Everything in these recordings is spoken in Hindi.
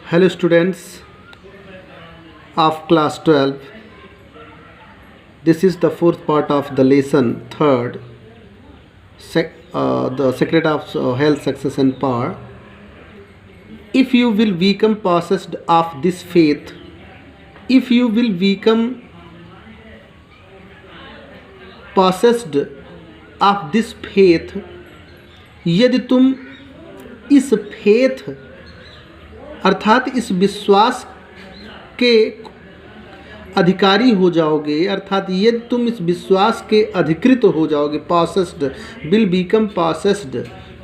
Hello students of class 12. This is the fourth part of the lesson third, the secret of health, success and power. If you will become possessed of this faith, if you will become possessed of this faith, यदि तुम इस फेथ अर्थात इस विश्वास के अधिकारी हो जाओगे, अर्थात यदि तुम इस विश्वास के अधिकृत हो जाओगे, पॉसेस्ड, विल बिकम पॉसेस्ड,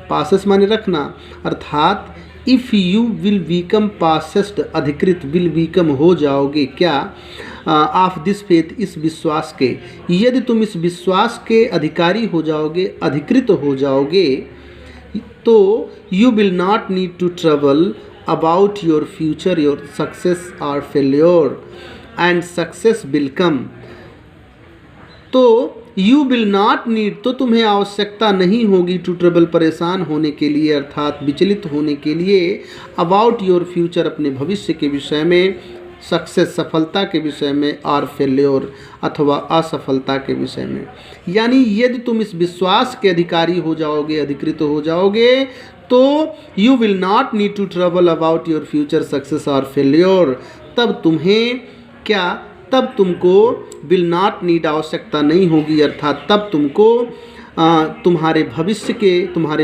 पॉसेस माने रखना, अर्थात इफ़ यू विल बिकम पॉसेस्ड, अधिकृत, विल बिकम हो जाओगे क्या, ऑफ दिस फेथ, इस विश्वास के, यदि तुम इस विश्वास के अधिकारी हो जाओगे, अधिकृत हो जाओगे, तो you will not need to trouble about your future, your success or failure, and success will come. तो you will not need, तो तुम्हें आवश्यकता नहीं होगी टू ट्रबल, परेशान होने के लिए, अर्थात विचलित होने के लिए, अबाउट योर फ्यूचर, अपने भविष्य के विषय में, सक्सेस, सफलता के विषय में, और फेल्योर अथवा असफलता के विषय में। यानी यदि तुम इस विश्वास के अधिकारी हो जाओगे, अधिकृत हो जाओगे, तो you will not need to trouble about your future success और फेल्योर, तब तुम्हें क्या, तब तुमको विल नॉट नीड, आवश्यकता नहीं होगी, अर्थात तब तुमको तुम्हारे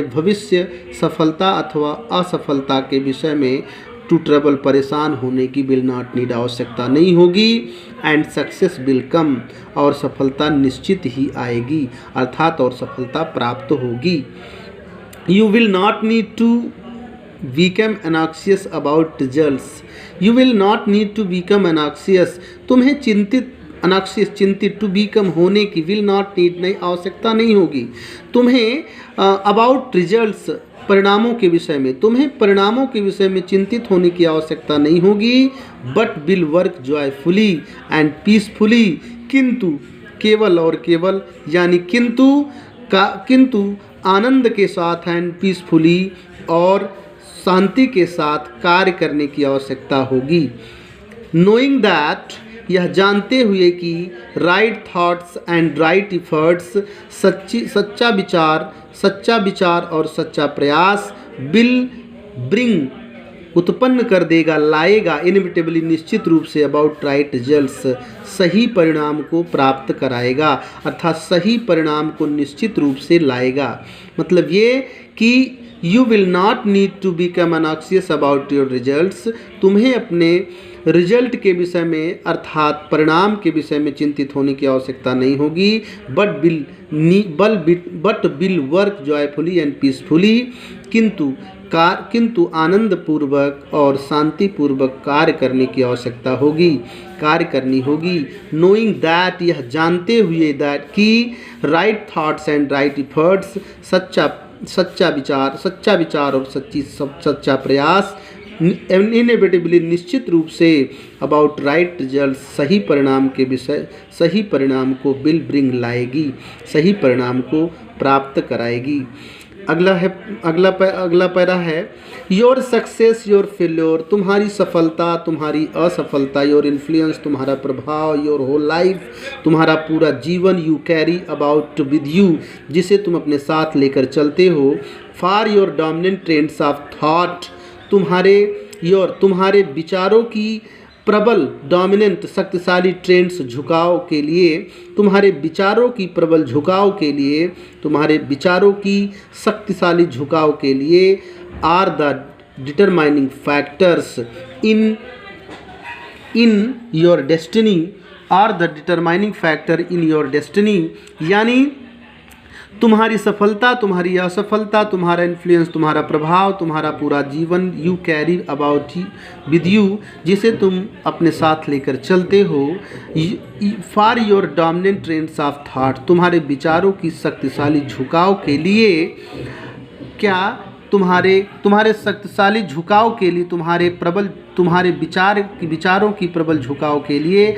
भविष्य सफलता अथवा असफलता के विषय में टू ट्रबल, परेशान होने की, विल नॉट नीड, आवश्यकता नहीं होगी, एंड सक्सेस विल कम, और सफलता निश्चित ही आएगी, अर्थात और सफलता प्राप्त होगी। You will not need to become anxious about results. You will not need to become anxious. तुम्हें चिंतित टू बीकम, होने की, विल नॉट नीड, नहीं, आवश्यकता नहीं होगी। तुम्हें अबाउट रिजल्ट्स, परिणामों के विषय में, तुम्हें परिणामों के विषय में चिंतित होने की आवश्यकता नहीं होगी, but will work joyfully and peacefully, किंतु, केवल और केवल, यानी किंतु आनंद के साथ एंड पीसफुली, और शांति के साथ कार्य करने की आवश्यकता होगी। नोइंग दैट, यह जानते हुए कि right thoughts and right efforts, सच्चा विचार और सच्चा प्रयास, विल ब्रिंग, उत्पन्न कर देगा, लाएगा, इनविटेबली, निश्चित रूप से, अबाउट राइट रिजल्ट्स, सही परिणाम को प्राप्त कराएगा, अर्थात सही परिणाम को निश्चित रूप से लाएगा। मतलब ये कि you will not need to become anxious about your results, तुम्हें अपने रिजल्ट के विषय में, अर्थात परिणाम के विषय में चिंतित होने की आवश्यकता नहीं होगी, but will work joyfully and peacefully, किंतु आनंदपूर्वक और शांतिपूर्वक कार्य करने की आवश्यकता होगी, कार्य करनी होगी। नोइंग दैट, यह जानते हुए, दैट कि right thoughts and right efforts, सच्चा विचार और सच्चा प्रयास, इनएविटेबली, निश्चित रूप से, अबाउट राइट रिजल्ट, सही परिणाम के विषय, सही परिणाम को, विल ब्रिंग, लाएगी, सही परिणाम को प्राप्त कराएगी। अगला पैरा है, योर सक्सेस योर फेल्योर, तुम्हारी सफलता, तुम्हारी असफलता, योर इन्फ्लुएंस, तुम्हारा प्रभाव, योर होल लाइफ, तुम्हारा पूरा जीवन, you carry about with you, जिसे तुम अपने साथ लेकर चलते हो, for your dominant trends of thought, तुम्हारे विचारों की प्रबल, डोमिनेंट, शक्तिशाली ट्रेंड्स, झुकाव के लिए, तुम्हारे विचारों की प्रबल झुकाव के लिए, तुम्हारे विचारों की शक्तिशाली झुकाव के लिए, are the determining factors in your destiny, are the determining factor in your destiny, यानी तुम्हारी सफलता, तुम्हारी असफलता, तुम्हारा इन्फ्लुएंस, तुम्हारा प्रभाव, तुम्हारा पूरा जीवन, you carry about with you, जिसे तुम अपने साथ लेकर चलते हो, for your dominant trends of thought, तुम्हारे विचारों की शक्तिशाली झुकाव के लिए, क्या, तुम्हारे शक्तिशाली झुकाव के लिए, तुम्हारे विचारों की प्रबल झुकाव के लिए,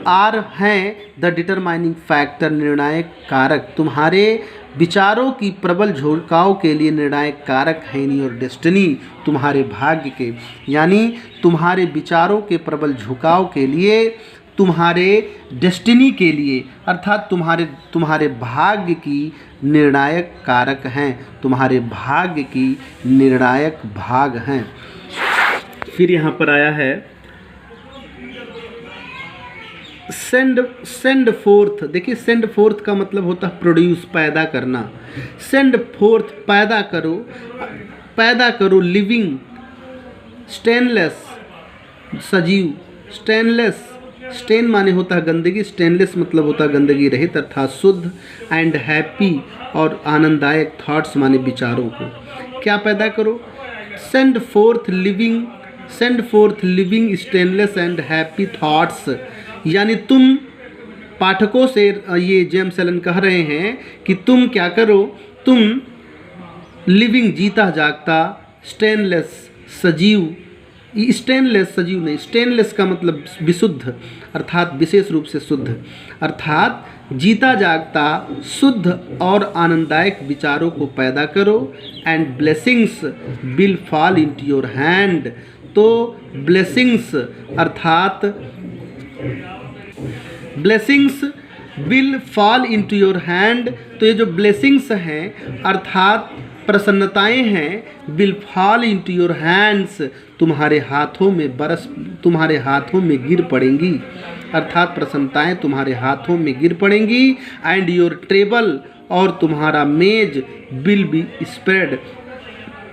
आर हैं द डिटरमाइनिंग फैक्टर, निर्णायक कारक, तुम्हारे विचारों की प्रबल झुकाव के लिए निर्णायक कारक है इन योर डेस्टिनी, तुम्हारे भाग्य के, यानी तुम्हारे विचारों के प्रबल झुकाव के लिए, तुम्हारे डेस्टिनी के लिए, अर्थात तुम्हारे भाग्य की निर्णायक कारक हैं, तुम्हारे भाग्य की निर्णायक भाग हैं। फिर यहाँ पर आया है सेंड फोर्थ। देखिए सेंड फोर्थ का मतलब होता है प्रोड्यूस, पैदा करना। सेंड फोर्थ पैदा करो लिविंग स्टेनलेस, सजीव। स्टेनलेस, स्टेन माने होता है गंदगी, स्टेनलेस मतलब होता है गंदगी रहित अर्थात शुद्ध, एंड हैप्पी और आनंददायक, थॉट्स माने विचारों को। क्या पैदा करो? Send fourth living stainless and happy thoughts, यानी तुम पाठकों से ये जेम्स एलन कह रहे हैं कि तुम क्या करो, तुम लिविंग जीता जागता, स्टेनलेस सजीव, स्टेनलेस सजीव नहीं, स्टेनलेस का मतलब विशुद्ध अर्थात विशेष रूप से शुद्ध, अर्थात जीता जागता शुद्ध और आनंददायक विचारों को पैदा करो। And blessings will fall into your hand, तो ब्लेसिंग्स अर्थात blessings will fall into your hand, तो ये जो ब्लेसिंग्स हैं अर्थात प्रसन्नताएं हैं, will fall into your hands, तुम्हारे हाथों में गिर पड़ेंगी, अर्थात प्रसन्नताएं तुम्हारे हाथों में गिर पड़ेंगी। एंड योर टेबल, और तुम्हारा मेज, विल बी स्प्रेड,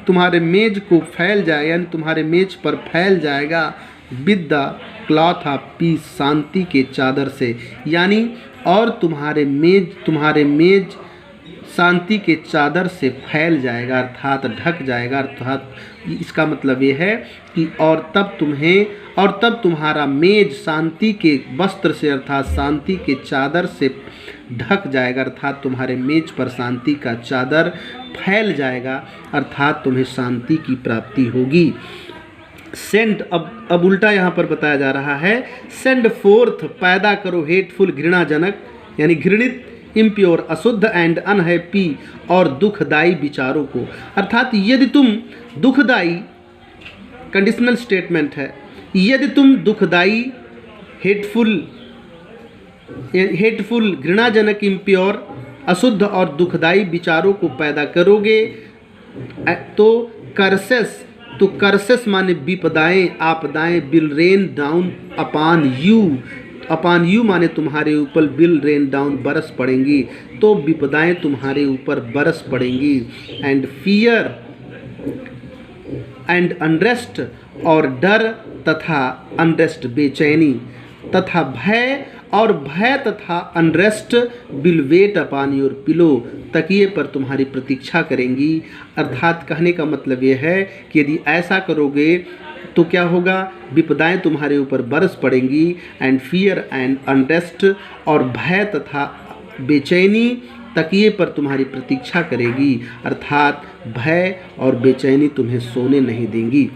तुम्हारे मेज को फैल जाएगा, यानी तुम्हारे मेज पर फैल जाएगा, with the cloth of peace, शांति के चादर से, यानी और तुम्हारे मेज शांति के चादर से फैल जाएगा अर्थात ढक जाएगा, अर्थात इसका मतलब ये है कि और तब तुम्हारा मेज शांति के वस्त्र से अर्थात शांति के चादर से ढक जाएगा, अर्थात तुम्हारे मेज पर शांति का चादर फैल जाएगा, अर्थात तुम्हें शांति की प्राप्ति होगी। सेंड, अब उल्टा यहाँ पर बताया जा रहा है, सेंड फोर्थ पैदा करो हेटफुल घृणाजनक, यानी घृणित, इम्प्योर अशुद्ध, एंड अनहैप्पी और दुखदायी विचारों को, अर्थात यदि तुम दुखदायी, कंडीशनल स्टेटमेंट है, यदि तुम दुखदायी हेटफुल घृणाजनक, इम्प्योर अशुद्ध और दुखदायी विचारों को पैदा करोगे तो कर्सेस माने विपदाएं, आपदाएं, will rain down upon you माने तुम्हारे ऊपर, विल रेन डाउन बरस पड़ेंगी, तो विपदाएं तुम्हारे ऊपर बरस पड़ेंगी। एंड फियर एंड अनरेस्ट, और डर तथा अनरेस्ट बेचैनी, तथा भय तथा unrest will weight upon your pillow, तकिए पर तुम्हारी प्रतीक्षा करेंगी, अर्थात कहने का मतलब ये है कि यदि ऐसा करोगे तो क्या होगा, विपदाएं तुम्हारे ऊपर बरस पड़ेंगी। एंड फियर एंड अनरेस्ट, और भय तथा बेचैनी तकिए पर तुम्हारी प्रतीक्षा करेगी, अर्थात भय और बेचैनी तुम्हें सोने नहीं देंगी।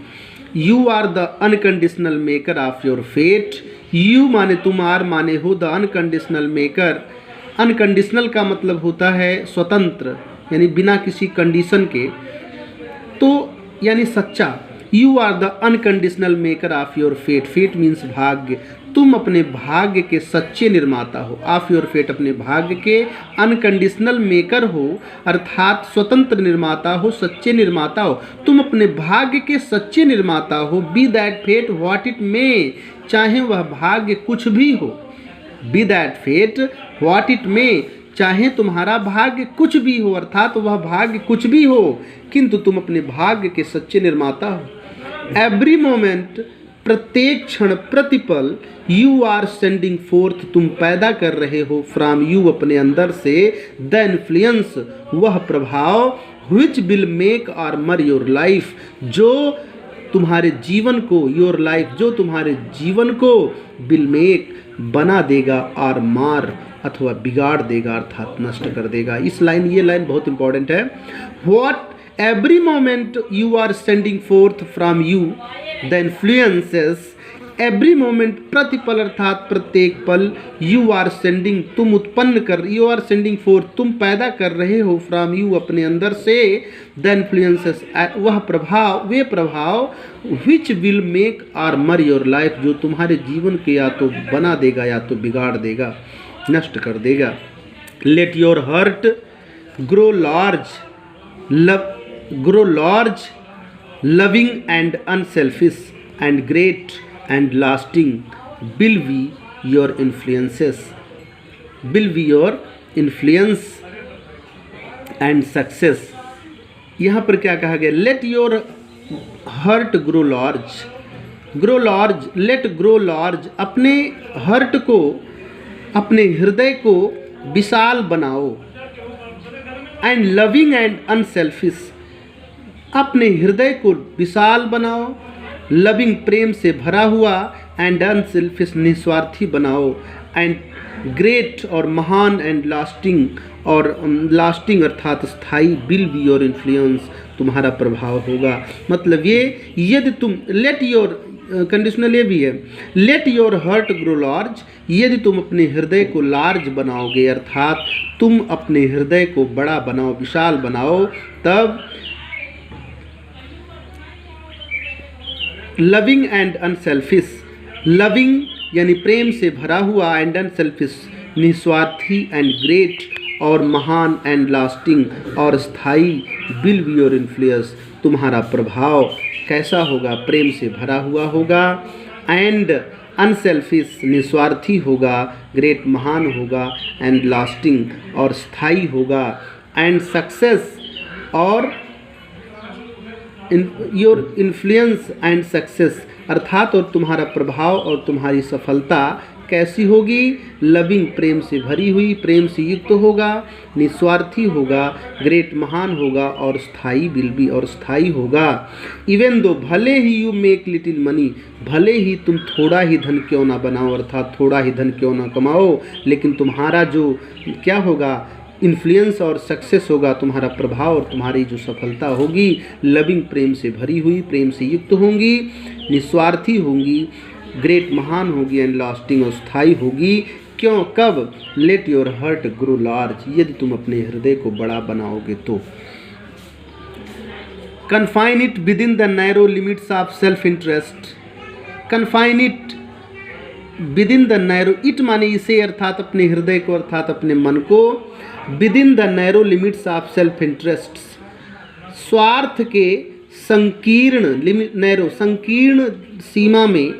You are the unconditional maker of your fate, you माने तुम, आर माने हो द अनकंडीशनल मेकर, अनकंडीशनल का मतलब होता है स्वतंत्र, यानी बिना किसी कंडीशन के, तो यानी सच्चा। You are the unconditional maker of your fate, fate means भाग्य, तुम अपने भाग्य के सच्चे निर्माता हो, ऑफ योर फेट अपने भाग्य के, अनकंडीशनल मेकर हो अर्थात स्वतंत्र निर्माता हो, सच्चे निर्माता हो, तुम अपने भाग्य के सच्चे निर्माता हो। Be that fate what it may, चाहे वह भाग्य कुछ भी हो, be that fate what it may, चाहे तुम्हारा भाग्य कुछ भी हो, अर्थात वह भाग्य कुछ भी हो, किंतु तुम अपने भाग्य के सच्चे निर्माता हो। एवरी मोमेंट, प्रत्येक क्षण, प्रतिपल, यू आर सेंडिंग फोर्थ, तुम पैदा कर रहे हो, फ्रॉम यू अपने अंदर से, द इन्फ्लुएंस, वह प्रभाव, विच विल मेक और मर योर लाइफ, जो तुम्हारे जीवन को, योर लाइफ, जो तुम्हारे जीवन को विल मेक बना देगा, और मार अथवा बिगाड़ देगा अर्थात नष्ट कर देगा। ये लाइन बहुत इंपॉर्टेंट है। What every moment you are sending forth from you the influences every moment, प्रतिपल अर्थात प्रत्येक पल, यू आर सेंडिंग, तुम उत्पन्न कर, यू आर सेंडिंग फोर्थ, तुम पैदा कर रहे हो, फ्रॉम यू, अपने अंदर से, द इन्फ्लुएंसेस, वह प्रभाव, वे प्रभाव, विच विल मेक आर मर योर लाइफ, जो तुम्हारे जीवन के या तो बना देगा या तो बिगाड़ देगा, नष्ट कर देगा। Let your heart grow large, loving and unselfish and great and lasting, will be your influences, will be your influence and success। यहाँ पर क्या कहा गया? let your heart grow large, grow large, let grow large, अपने हर्ट को, अपने हृदय को विशाल बनाओ, and loving and unselfish, अपने हृदय को विशाल बनाओ, लविंग, प्रेम से भरा हुआ, एंड अनसेल्फिश, निस्वार्थी बनाओ, एंड ग्रेट, और महान, एंड लास्टिंग, और लास्टिंग अर्थात स्थायी, विल बी योर इन्फ्लुएंस, तुम्हारा प्रभाव होगा। मतलब ये, यदि तुम, लेट योर, कंडीशनल ये भी है, let your heart grow large, यदि तुम अपने हृदय को लार्ज बनाओगे, अर्थात तुम अपने हृदय को बड़ा बनाओ, विशाल बनाओ, तब लविंग एंड अनसेल्फिश, लविंग यानी प्रेम से भरा हुआ, एंड अनसेल्फिश, निस्वार्थी, एंड ग्रेट, और महान, एंड लास्टिंग, और स्थायी, विल बी योर इन्फ्लुएंस, तुम्हारा प्रभाव कैसा होगा? प्रेम से भरा हुआ होगा, एंड अनसेल्फिश, निस्वार्थी होगा, ग्रेट, महान होगा, एंड लास्टिंग, और स्थायी होगा, एंड सक्सेस, और योर इन्फ्लुएंस एंड सक्सेस, अर्थात और तुम्हारा प्रभाव और तुम्हारी सफलता कैसी होगी? लविंग, प्रेम से भरी हुई, प्रेम से युक्त होगा, निस्वार्थी होगा, ग्रेट, महान होगा, और स्थायी, विल बी, और स्थायी होगा। इवन दो, भले ही यू मेक लिटिल मनी, भले ही तुम थोड़ा ही धन क्यों ना बनाओ, अर्थात थोड़ा ही धन क्यों ना कमाओ, लेकिन तुम्हारा जो क्या होगा? इन्फ्लुएंस और सक्सेस होगा, तुम्हारा प्रभाव और तुम्हारी जो सफलता होगी, लविंग, प्रेम से भरी हुई, प्रेम से युक्त होंगी, निस्वार्थी होंगी, ग्रेट, महान होगी, एंड लास्टिंग, और स्थायी होगी। क्यों? कब? Let your heart grow large, यदि तुम अपने हृदय को बड़ा बनाओगे तो। Confine it within the narrow limits of self interest, confine it within the narrow, it माने इसे, अर्थात अपने हृदय को, अर्थात अपने मन को, with in the narrow limits of self interest, स्वार्थ के संकीर्ण, लिमिट, नैरो, संकीर्ण सीमा में,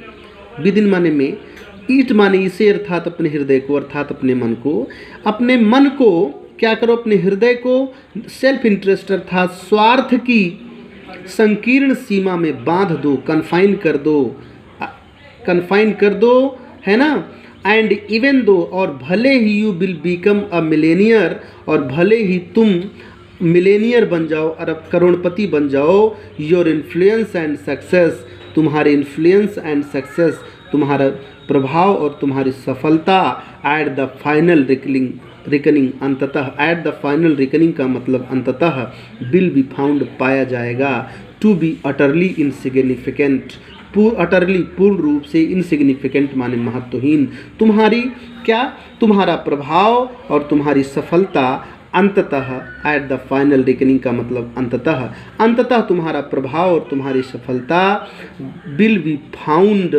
विद इन माने में, इट माने इसे, अर्थात अपने हृदय को, अर्थात अपने मन को, अपने मन को क्या करो? अपने हृदय को सेल्फ इंटरेस्ट अर्थात स्वार्थ की संकीर्ण सीमा में बांध दो, कन्फाइन कर दो, कन्फाइन कर दो, है ना। एंड इवन दो, और भले ही you will become a millionaire, और भले ही तुम मिलेनियर बन जाओ, अरब करोड़पति बन जाओ, योर इन्फ्लुएंस एंड सक्सेस, तुम्हारे इन्फ्लुएंस एंड सक्सेस, तुम्हारा प्रभाव और तुम्हारी सफलता, एट द फाइनल रिकनिंग, अंततः, एट द फाइनल रिकनिंग का मतलब अंततः, विल बी फाउंड, पाया जाएगा, to be utterly insignificant, utterly, पूर्ण रूप से, इनसिग्निफिकेंट माने महत्वहीन, तुम्हारी क्या? तुम्हारा प्रभाव और तुम्हारी सफलता अंततः, एट द फाइनल रिकनिंग का मतलब अंततः, अंततः तुम्हारा प्रभाव और तुम्हारी सफलता, will be found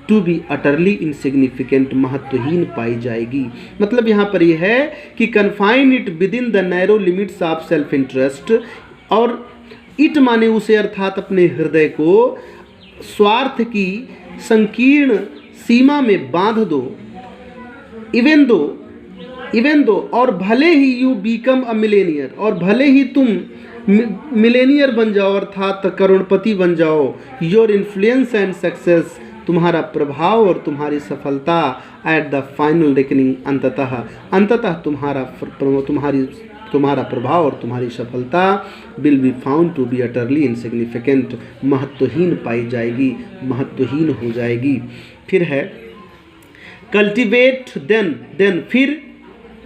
to be utterly insignificant, महत्वहीन पाई जाएगी। मतलब यहाँ पर यह है कि confine it within the narrow limits of self interest, और इट माने उसे, अर्थात अपने हृदय को स्वार्थ की संकीर्ण सीमा में बांध दो, इवन दो, और भले ही यू बिकम अ मिलेनियर, और भले ही तुम मिलेनियर बन जाओ, अर्थात करोड़पति बन जाओ, योर इन्फ्लुएंस एंड सक्सेस, तुम्हारा प्रभाव और तुम्हारी सफलता, एट द फाइनल रिकनिंग, अंततः तुम्हारा प्रभाव और तुम्हारी सफलता, will be found to be utterly insignificant, महत्वहीन पाई जाएगी, महत्वहीन हो जाएगी। फिर है कल्टिवेट, देन, फिर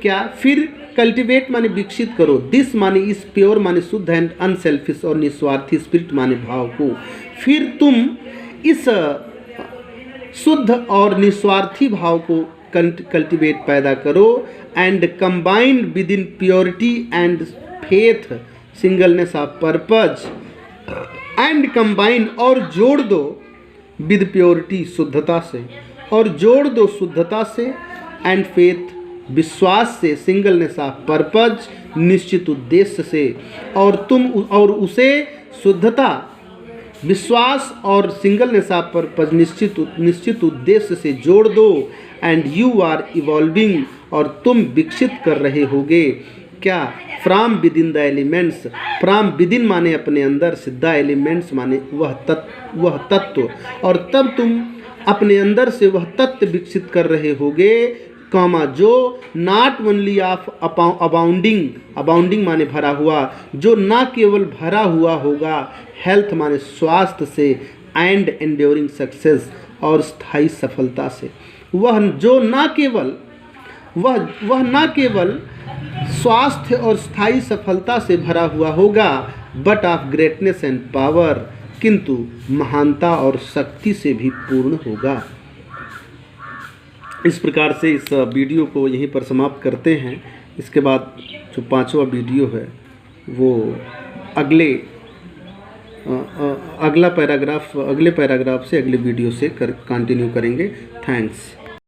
क्या? फिर कल्टिवेट माने विकसित करो, दिस माने इस, प्योर माने शुद्ध, एंड अनसेल्फिश और निस्वार्थी, स्पिरिट माने भाव को, फिर तुम इस शुद्ध और निस्वार्थी भाव को कल्टिवेट पैदा करो and combined with in purity and faith singleness of purpose and combine और जोड़ दो विद प्योरिटी शुद्धता से और जोड़ दो शुद्धता से एंड फेथ विश्वास से सिंगलनेस ऑफ पर्पज निश्चित उद्देश्य से और तुम और उसे शुद्धता विश्वास और सिंगलनेस ऑफ पर्पज निश्चित उद्देश्य से जोड़ दो एंड यू आर इवॉल्विंग और तुम विकसित कर रहे होगे क्या from with in the elements from with in माने अपने अंदर से द एलिमेंट्स माने वह तत्व और तब तुम अपने अंदर से वह तत्व विकसित कर रहे होगे कॉमा जो नॉट ओनली ऑफ अबाउंडिंग माने भरा हुआ जो ना केवल भरा हुआ होगा हेल्थ माने स्वास्थ्य से एंड एंड्योरिंग सक्सेस और स्थायी सफलता से वह ना केवल स्वास्थ्य और स्थायी सफलता से भरा हुआ होगा but of greatness and power किंतु महानता और शक्ति से भी पूर्ण होगा। इस प्रकार से इस वीडियो को यहीं पर समाप्त करते हैं। इसके बाद जो 5वां वीडियो है वो अगले पैराग्राफ से अगले वीडियो से कंटिन्यू करेंगे। थैंक्स।